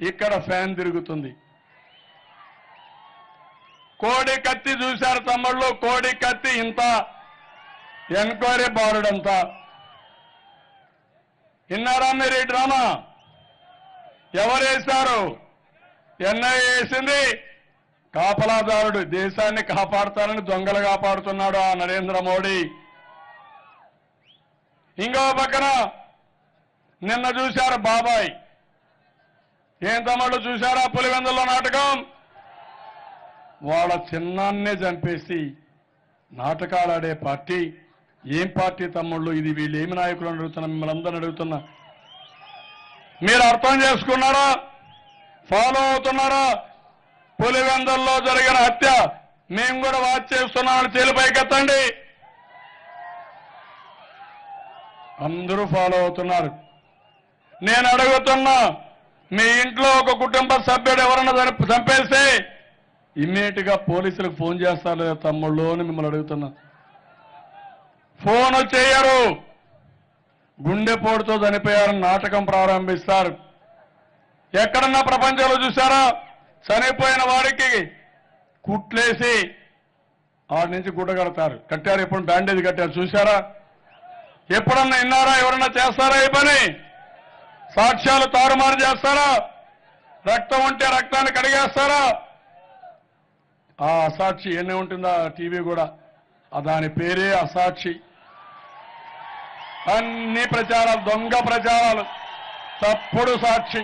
ఇక్కడ ఫ్యాన్ తిరుగుతుంది. కోడి కత్తి చూశారు తమ్ముళ్ళు, కోడి కత్తి ఇంత, ఎంక్వైరీ బారుడంతా. విన్నారా మీరు ఈ డ్రామా? ఎవరేశారు? ఎన్ఐఏ వేసింది. కాపలాదారుడు దేశాన్ని కాపాడుతానని దొంగలు కాపాడుతున్నాడు ఆ నరేంద్ర మోడీ. ఇంకో పక్కన నిన్న చూశారు బాబాయ్. ఏం తమ్ముళ్ళు చూశారా పులివెందుల్లో నాటకం? వాళ్ళ చిన్నాన్నే చంపేసి నాటకాలు ఆడే పార్టీ ఏం పార్టీ తమ్ముళ్ళు ఇది? వీళ్ళు ఏమి నాయకులు అడుగుతున్నా, మిమ్మల్ని అందరిని అడుగుతున్నా. మీరు అర్థం చేసుకున్నారా? ఫాలో అవుతున్నారా? పులివెందుల్లో జరిగిన హత్య మేము కూడా వాచ్ చేస్తున్నామని చేలిపైకెత్తండి. అందరూ ఫాలో అవుతున్నారు. నేను అడుగుతున్నా, మీ ఇంట్లో ఒక కుటుంబ సభ్యుడు ఎవరన్నా చంపేస్తే ఇమ్మీడియట్ గా పోలీసులకు ఫోన్ చేస్తారు లేదా తమ్ముళ్ళు అని మిమ్మల్ని అడుగుతున్నా. ఫోన్ చేయరు. గుండెపోటుతో చనిపోయారని నాటకం ప్రారంభిస్తారు. ఎక్కడన్నా ప్రపంచంలో చూసారా? చనిపోయిన వాడికి కుట్లేసి ఆడి నుంచి గుడ్డ కడతారు. కట్టారు, ఎప్పుడు బ్యాండేజ్ కట్టారు చూసారా? ఎప్పుడన్నా విన్నారా? ఎవరన్నా చేస్తారా ఈ పని? సాక్ష్యాలు తారుమారు చేస్తారా? రక్తం ఉంటే రక్తాన్ని కడిగేస్తారా? ఆ అసాక్షి ఎన్ని ఉంటుందా టీవీ కూడా, దాని పేరే అసాక్షి. అన్ని ప్రచారాలు దొంగ ప్రచారాలు, తప్పుడు సాక్షి,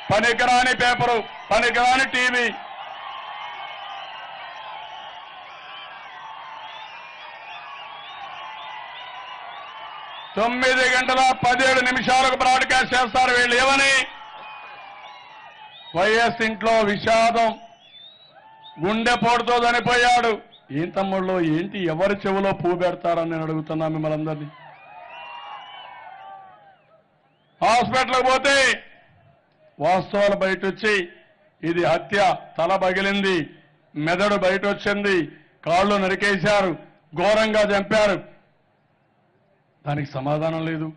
పనికిరాని పేపరు, పనికిరాని టీవీ. తొమ్మిది గంటల 17 నిమిషాలకు బ్రాడ్కాస్ట్ చేస్తారు వీళ్ళు. ఏమని? వైఎస్ ఇంట్లో విషాదం, గుండెపోటుతో చనిపోయాడు. ఏం తమ్ముళ్ళు ఏంటి? ఎవరి చెవులో పువ్వు పెడతారని నేను అడుగుతున్నా మిమ్మల్ని అందరినీ. హాస్పిటల్కి పోతే వాస్తవాలు బయట వచ్చి ఇది హత్య, తల పగిలింది, మెదడు బయట వచ్చింది, కాళ్ళు నరికేశారు, ఘోరంగా చంపారు. దానికి సమాధానం లేదు.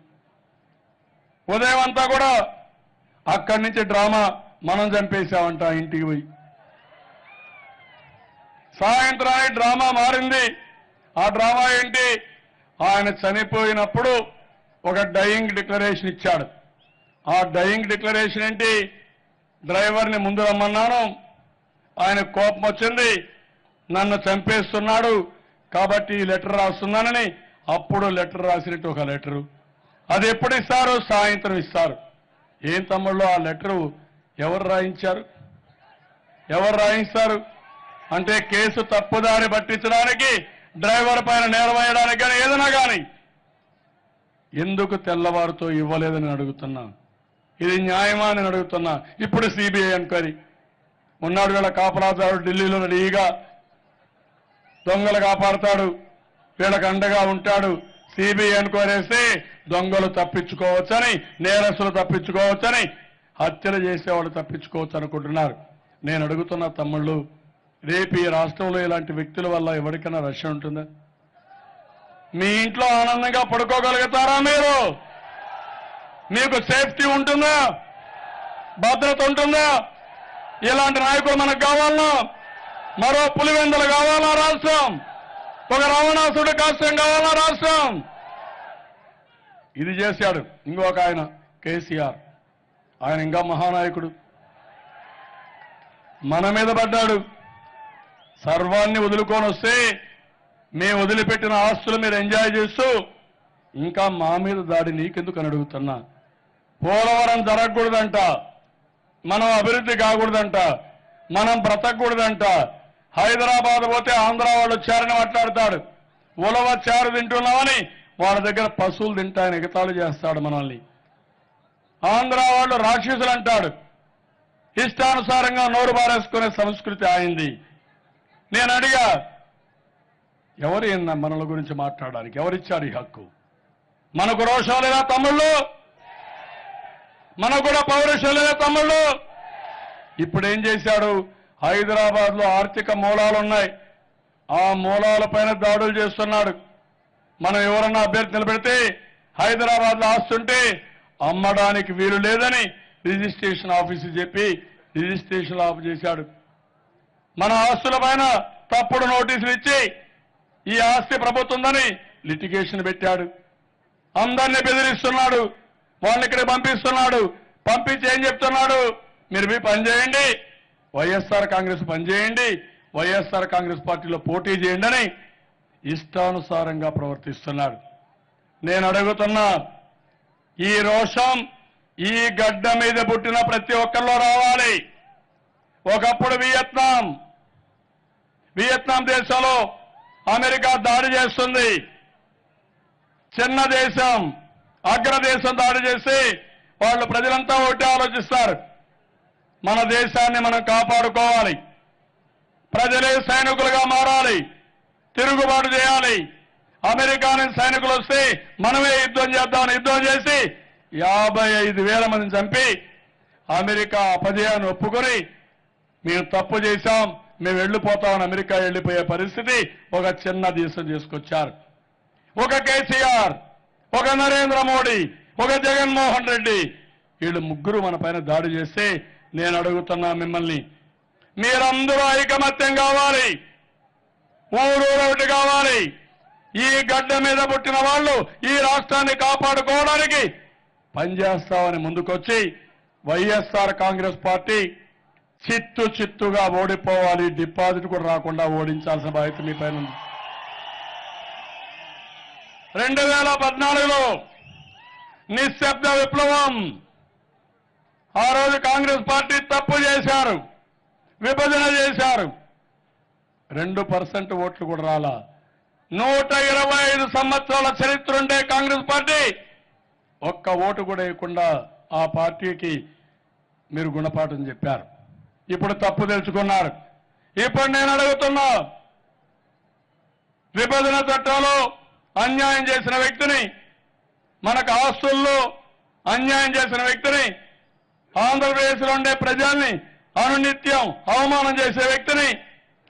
ఉదయం అంతా కూడా అక్కడి నుంచి డ్రామా, మనం చంపేశామంట ఇంటికి పోయి. సాయంత్రానికి డ్రామా మారింది. ఆ డ్రామా ఏంటి? ఆయన చనిపోయినప్పుడు ఒక డయింగ్ డిక్లరేషన్ ఇచ్చాడు. ఆ డయింగ్ డిక్లరేషన్ ఏంటి? డ్రైవర్ని ముందు రమ్మన్నాను, ఆయన కోపం వచ్చింది, నన్ను చంపేస్తున్నాడు కాబట్టి ఈ లెటర్ రాస్తున్నానని. అప్పుడు లెటర్ రాసినట్టు ఒక లెటరు. అది ఎప్పుడు ఇస్తారు? సాయంత్రం ఇస్తారు. ఏం తమ్ముళ్ళు ఆ లెటరు ఎవరు రాయించారు? ఎవరు రాయిస్తారు? అంటే కేసు తప్పుదారి పట్టించడానికి, డ్రైవర్ పైన నేరం వేయడానికి కానీ ఏదైనా కానీ ఎందుకు తెల్లవారుతో ఇవ్వలేదని అడుగుతున్నా. ఇది న్యాయమా అని అడుగుతున్నా. ఇప్పుడు సిబిఐ ఎంక్వైరీ ఉన్నాడు. వీళ్ళ కాపలాదారుడు ఢిల్లీలో రెడీగా దొంగలు కాపాడతాడు, వీళ్ళకి అండగా ఉంటాడు. సిబిఐ ఎంక్వైరీ వేస్తే దొంగలు తప్పించుకోవచ్చని, నేరస్తులు తప్పించుకోవచ్చని, హత్యలు చేసేవాళ్ళు తప్పించుకోవచ్చు అనుకుంటున్నారు. నేను అడుగుతున్నా తమ్ముళ్ళు, రేపు ఈ రాష్ట్రంలో ఇలాంటి వ్యక్తుల వల్ల ఎవరికైనా రక్షణ ఉంటుందా? మీ ఇంట్లో ఆనందంగా పడుకోగలుగుతారా మీరు? మీకు సేఫ్టీ ఉంటుందా? భద్రత ఉంటుందా? ఇలాంటి నాయకులు మనకు కావాలన్నా? మరో పులివెందులు కావాలా రాష్ట్రం? ఒక రావణాసుడు కాష్టం కావాలా రాష్ట్రం? ఇది చేశాడు. ఇంకొక ఆయన కేసీఆర్, ఆయన ఇంకా మహానాయకుడు, మన మీద పడ్డాడు. సర్వాన్ని వదులుకొని వస్తే మేము వదిలిపెట్టిన ఆస్తులు మీరు ఎంజాయ్ చేస్తూ ఇంకా మా మీద దాడి నీకెందుకు అని అడుగుతున్నా. పోలవరం జరగకూడదంట, మనం అభివృద్ధి కాకూడదంట, మనం బ్రతకూడదంట. హైదరాబాద్ పోతే ఆంధ్ర వాళ్ళు వచ్చారని మాట్లాడతాడు. ఉలవ చారు తింటున్నామని వాళ్ళ దగ్గర పశువులు తింటాయని ఎగతాళి చేస్తాడు మనల్ని. ఆంధ్ర వాళ్ళు రాక్షసులు అంటాడు. ఇష్టానుసారంగా నోరు బారేసుకునే సంస్కృతి ఆయింది. నేను అడిగా, ఎవరు మనల గురించి మాట్లాడడానికి ఎవరిచ్చారు ఈ హక్కు? మనకు రోషం లేదా తమ్ముళ్ళు? మనకు కూడా పౌరుషం లేదా తమ్ముళ్ళు? ఇప్పుడు ఏం చేశాడు? హైదరాబాద్ లో ఆర్థిక మూలాలున్నాయి, ఆ మూలాలపైన దాడులు చేస్తున్నాడు. మనం ఎవరన్నా అభ్యర్థి నిలబెడితే హైదరాబాద్ లో ఆస్తుంటే అమ్మడానికి వీలు లేదని రిజిస్ట్రేషన్ ఆఫీసు చెప్పి రిజిస్ట్రేషన్ ఆఫ్ చేశాడు. మన ఆస్తుల పైన తప్పుడు నోటీసులు ఇచ్చి ఈ ఆస్తి ప్రభుత్వందని లిటిగేషన్ పెట్టాడు. అందరినీ బెదిరిస్తున్నాడు. వాళ్ళని ఇక్కడ పంపిస్తున్నాడు. పంపించి ఏం చెప్తున్నాడు? మీరు మీ పని చేయండి, వైఎస్ఆర్ కాంగ్రెస్ పని చేయండి, వైఎస్ఆర్ కాంగ్రెస్ పార్టీలో పోటీ చేయండి అని ఇష్టానుసారంగా ప్రవర్తిస్తున్నాడు. నేను అడుగుతున్నా, ఈ రోషం ఈ గడ్డ మీద పుట్టిన ప్రతి ఒక్కరిలో రావాలి. ఒకప్పుడు వియత్నాం దేశంలో అమెరికా దాడి చేస్తుంది. చిన్న దేశం, అగ్రదేశం దాడి చేసి వాళ్ళు ప్రజలంతా ఒకటి ఆలోచిస్తారు, మన దేశాన్ని మనం కాపాడుకోవాలి, ప్రజలే సైనికులుగా మారాలి, తిరుగుబాటు చేయాలి. అమెరికా నుంచి సైనికులు వస్తే మనమే యుద్ధం చేద్దామని యుద్ధం చేసి 55,000 మందిని చంపి అమెరికా అపజయాన్ని ఒప్పుకొని మేము తప్పు చేశాం, మేము వెళ్ళిపోతామని అమెరికా వెళ్ళిపోయే పరిస్థితి ఒక చిన్న దేశం చేసుకొచ్చారు. ఒక కేసీఆర్, ఒక నరేంద్ర మోడీ, ఒక జగన్మోహన్ రెడ్డి, వీళ్ళు ముగ్గురు మన పైన దాడి చేస్తే నేను అడుగుతున్నా మిమ్మల్ని, మీరందరూ ఐకమత్యం కావాలి, ఊరూరొకటి కావాలి. ఈ గడ్డ మీద పుట్టిన వాళ్ళు ఈ రాష్ట్రాన్ని కాపాడుకోవడానికి పనిచేస్తామని ముందుకొచ్చి వైఎస్ఆర్ కాంగ్రెస్ పార్టీ చిత్తుగా ఓడిపోవాలి, డిపాజిట్ కూడా రాకుండా ఓడించాల్సిన బాధ్యత మీ పైన ఉంది. 2014లో నిశ్శబ్ద విప్లవం. ఆ రోజు కాంగ్రెస్ పార్టీ తప్పు చేశారు, విభజన చేశారు, 2% ఓట్లు కూడా రాలా. 125 సంవత్సరాల చరిత్ర ఉండే కాంగ్రెస్ పార్టీ ఒక్క ఓటు కూడా వేయకుండా ఆ పార్టీకి మీరు గుణపాఠం చెప్పారు. ఇప్పుడు తప్పు తెలుసుకున్నారు. ఇప్పుడు నేను అడుగుతున్నా, విభజన చట్టంలో అన్యాయం చేసిన వ్యక్తిని, మనకు ఆస్తుల్లో అన్యాయం చేసిన వ్యక్తిని, ఆంధ్రప్రదేశ్లో ఉండే ప్రజల్ని అనునిత్యం అవమానం చేసే వ్యక్తిని,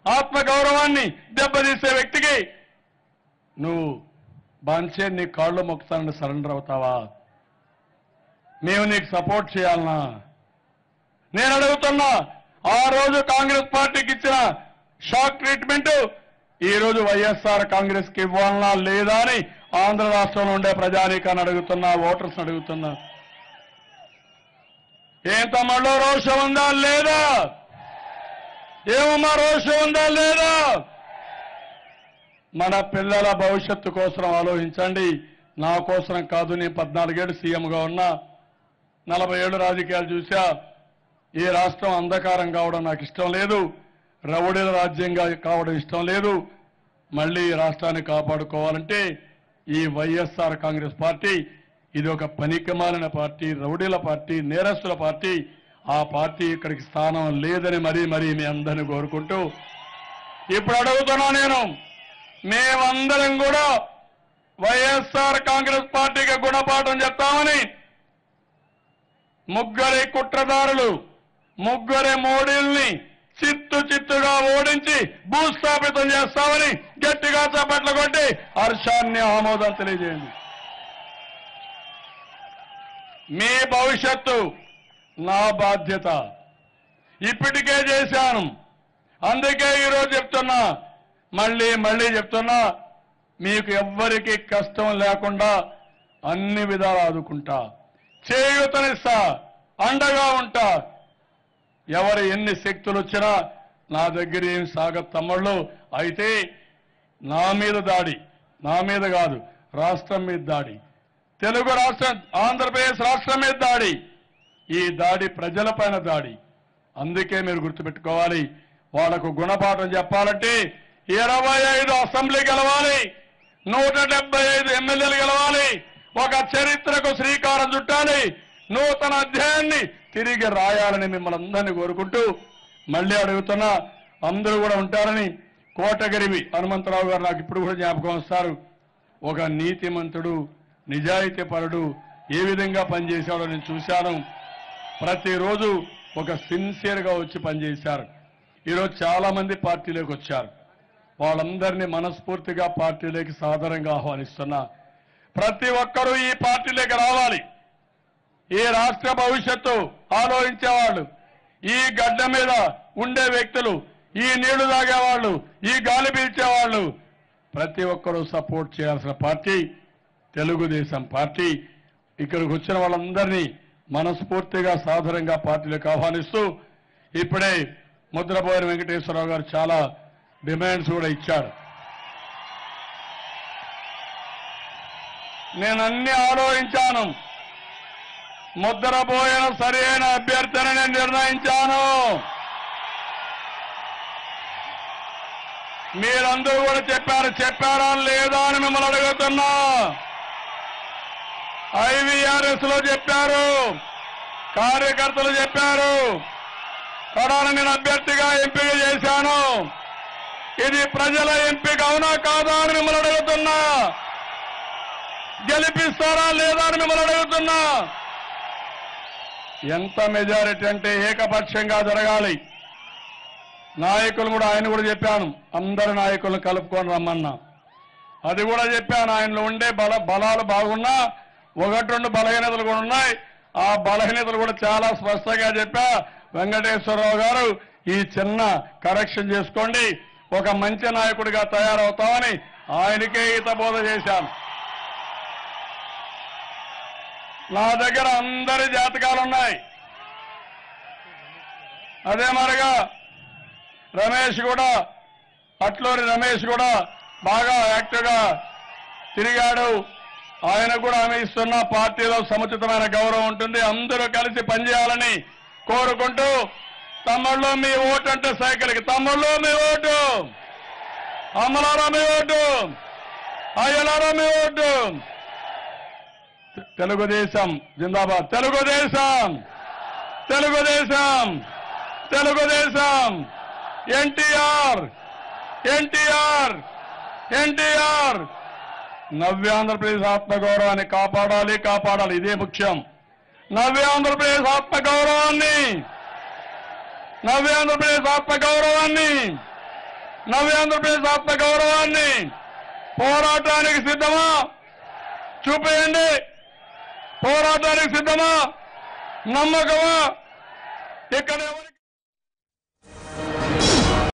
ఆత్మగౌరవాన్ని దెబ్బతీసే వ్యక్తికి నువ్వు బాంచే నీ కాళ్ళు మొక్కుతానని సరెండర్ అవుతావా? మేము నీకు సపోర్ట్ చేయాలనా? నేను అడుగుతున్నా, ఆ రోజు కాంగ్రెస్ పార్టీకి ఇచ్చిన షాక్ ట్రీట్మెంట్ ఈ రోజు వైఎస్ఆర్ కాంగ్రెస్ కి ఇవ్వాలనా లేదా అని ఆంధ్ర రాష్ట్రంలో ఉండే ప్రజానీకాన్ని అడుగుతున్నా, ఓటర్స్ అడుగుతున్నా. ఏం తమ్ముళ్ళు, రోషం ఉందా లేదా? ఏమమ్మా, రోషం ఉందా లేదా? మన పిల్లల భవిష్యత్తు కోసం ఆలోచించండి, నా కోసం కాదు. నేను 14 ఏళ్ళు సీఎంగా ఉన్నా, 40 ఏళ్ళు రాజకీయాలు చూశా. ఈ రాష్ట్రం అంధకారం కావడం నాకు ఇష్టం లేదు, రౌడీల రాజ్యంగా కావడం ఇష్టం లేదు. మళ్ళీ ఈ రాష్ట్రాన్ని కాపాడుకోవాలంటే ఈ వైఎస్ఆర్ కాంగ్రెస్ పార్టీ ఇది ఒక పనికిమాలిన పార్టీ, రౌడీల పార్టీ, నేరస్తుల పార్టీ. ఆ పార్టీ ఇక్కడికి స్థానం లేదని మరీ మీ అందరిని కోరుకుంటూ ఇప్పుడు అడుగుతున్నా, నేను మేమందరం కూడా వైఎస్ఆర్ కాంగ్రెస్ పార్టీకి గుణపాఠం చెప్తామని, ముగ్గురి కుట్రదారులు, ముగ్గురి మోడీల్ని చిత్తుగా ఓడించి భూస్థాపితం చేస్తామని గట్టిగా చప్పట్లు కొట్టి హర్షాన్ని ఆమోదం తెలియజేయండి. మీ భవిష్యత్తు నా బాధ్యత, ఇప్పటికే చేశాను. అందుకే ఈరోజు చెప్తున్నా, మళ్ళీ చెప్తున్నా, మీకు ఎవ్వరికీ కష్టం లేకుండా అన్ని విధాలు ఆదుకుంటా, చేయూతనిస్తా, అండగా ఉంటా. ఎవరు ఎన్ని శక్తులు వచ్చినా నా దగ్గర ఏం సాగదు తమ్ముళ్ళు. అయితే నా మీద దాడి, నా మీద కాదు, రాష్ట్రం మీద దాడి, తెలుగు రాష్ట్రం ఆంధ్రప్రదేశ్ రాష్ట్రం మీద దాడి, ఈ దాడి ప్రజలపైన దాడి. అందుకే మీరు గుర్తుపెట్టుకోవాలి, వాళ్లకు గుణపాఠం చెప్పాలంటే 25 అసెంబ్లీ గెలవాలి, 175 ఎమ్మెల్యేలు గెలవాలి, ఒక చరిత్రకు శ్రీకారం చుట్టాలి, నూతన అధ్యాయాన్ని తిరిగి రాయాలని మిమ్మల్ని అందరినీ కోరుకుంటూ మళ్ళీ అడుగుతున్నా, అందరూ కూడా ఉంటారని. కోటగిరి హనుమంతరావు గారు నాకు ఇప్పుడు కూడా జ్ఞాపకం వస్తారు. ఒక నీతిమంతుడు, నిజాయితీపరుడు, ఏ విధంగా పనిచేశాడో నేను చూశాను. ప్రతిరోజు ఒక సిన్సియర్గా వచ్చి పనిచేశారు. ఈరోజు చాలా మంది పార్టీలోకి వచ్చారు. వాళ్ళందరినీ మనస్ఫూర్తిగా పార్టీలోకి సాధారణంగా ఆహ్వానిస్తున్నా. ప్రతి ఒక్కరూ ఈ పార్టీలోకి రావాలి. ఈ రాష్ట్ర భవిష్యత్తు ఆలోచించేవాళ్ళు, ఈ గడ్డ మీద ఉండే వ్యక్తులు, ఈ నీళ్లు తాగేవాళ్ళు, ఈ గాలి పీల్చేవాళ్ళు ప్రతి ఒక్కరూ సపోర్ట్ చేయాల్సిన పార్టీ తెలుగుదేశం పార్టీ. ఇక్కడికి వచ్చిన వాళ్ళందరినీ మనస్ఫూర్తిగా సాధారణంగా పార్టీలకు ఆహ్వానిస్తూ ఇప్పుడే ముద్రబోయిన వెంకటేశ్వరరావు గారు చాలా డిమాండ్స్ కూడా ఇచ్చారు. నేను అన్ని ఆలోచించాను. ముద్రబోయిన సరైన అభ్యర్థిని నేను నిర్ణయించాను. మీరందరూ కూడా చెప్పారా లేదా అని మిమ్మల్ని అడుగుతున్నా. IVRS లో చెప్పారు, కార్యకర్తలు చెప్పారు, కడాను నేను అభ్యర్థిగా ఎంపిక చేశాను. ఇది ప్రజల ఎంపిక అవునా కాదా అని మిమ్మల్ని అడుగుతున్నా. గెలిపిస్తారా లేదా అని మిమ్మల్ని అడుగుతున్నా. ఎంత మెజారిటీ అంటే ఏకపక్షంగా జరగాలి. నాయకులు కూడా ఆయన కూడా చెప్పాను, అందరు నాయకులను కలుపుకొని రమ్మన్నా. అది కూడా చెప్పాను. ఆయనలో ఉండే బలాలు బాగున్నా ఒకటి రెండు బలహీనతలు కూడా ఉన్నాయి. ఆ బలహీనతలు కూడా చాలా స్పష్టంగా చెప్పా. వెంకటేశ్వరరావు గారు ఈ చిన్న కరెక్షన్ చేసుకోండి, ఒక మంచి నాయకుడిగా తయారవుతామని ఆయనకే హితబోధ చేశాను. నా దగ్గర అందరి జాతకాలున్నాయి. అదే మరిగా రమేష్ కూడా, అట్లూరి రమేష్ కూడా బాగా యాక్టివ్గా తిరిగాడు. ఆయన కూడా హామీ ఇస్తున్న పార్టీలో సముచితమైన గౌరవం ఉంటుంది, అందరూ కలిసి పనిచేయాలని కోరుకుంటూ, తమ్ముళ్ళు మీ ఓటు అంటే సైకిల్కి, తమ్ముళ్ళు మీ ఓటు, అమ్మలారా మీ ఓటు, అయ్యలారా మీ ఓటు. తెలుగుదేశం జిందాబాద్, తెలుగుదేశం, తెలుగుదేశం, తెలుగుదేశం. ఎన్టీఆర్, ఎన్టీఆర్, ఎన్టీఆర్. నవ్య ఆంధ్రప్రదేశ్ ఆత్మగౌరవాన్ని కాపాడాలి, కాపాడాలి. ఇదే ముఖ్యం. నవ్య ఆంధ్రప్రదేశ్ ఆత్మగౌరవాన్ని, నవ్య ఆంధ్రప్రదేశ్ ఆత్మగౌరవాన్ని, నవ్య ఆంధ్రప్రదేశ్ ఆత్మగౌరవాన్ని. పోరాటానికి సిద్ధమా? చూపేయండి. పోరాటానికి సిద్ధమా? నమ్మకమా? ఇక్కడ